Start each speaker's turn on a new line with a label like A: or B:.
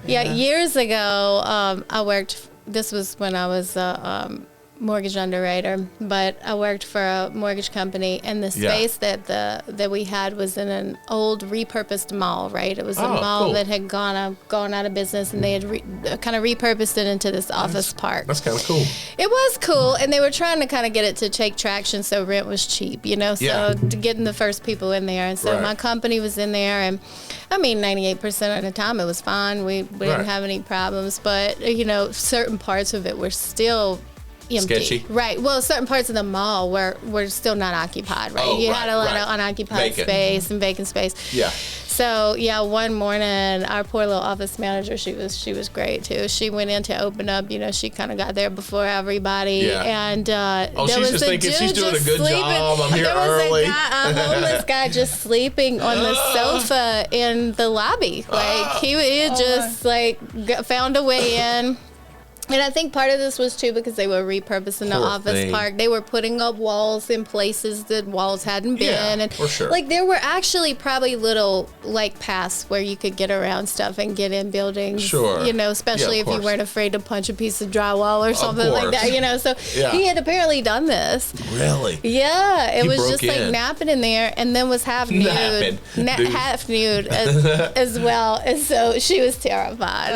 A: Yeah, years ago, I worked. This was when I was a mortgage underwriter, but I worked for a mortgage company, and the space that we had was in an old repurposed mall. Right, it was a mall that had gone out of business, and they had kind of repurposed it into this office park.
B: That's kind of cool.
A: It was cool, and they were trying to kind of get it to take traction, so rent was cheap, so getting the first people in there, and so my company was in there, and I mean 98% of the time it was fine. We didn't have any problems, but certain parts of it were still empty.
B: Sketchy.
A: Right. Well, certain parts of the mall were still not occupied, right? You had a lot of unoccupied space and vacant space.
B: Yeah.
A: So, one morning, our poor little office manager, she was great, too. She went in to open up, she kind of got there before everybody.
B: Yeah.
A: And there
B: she's
A: was
B: just
A: a
B: thinking
A: dude
B: she's doing a
A: just
B: good
A: sleeping.
B: job. I'm here early.
A: There was a homeless guy just sleeping on the sofa in the lobby. Like, he had just, found a way in. And I think part of this was, too, because they were repurposing the office park. They were putting up walls in places that walls hadn't been.
B: Yeah,
A: and
B: for sure.
A: there were actually probably little, paths where you could get around stuff and get in buildings.
B: Sure.
A: Especially if you weren't afraid to punch a piece of drywall or something like that, So he had apparently done this.
B: Really?
A: Yeah. It
B: He
A: was
B: broke
A: just,
B: in.
A: napping in there, and then was half nude.
B: Napping.
A: Half nude as well. And so she was terrified.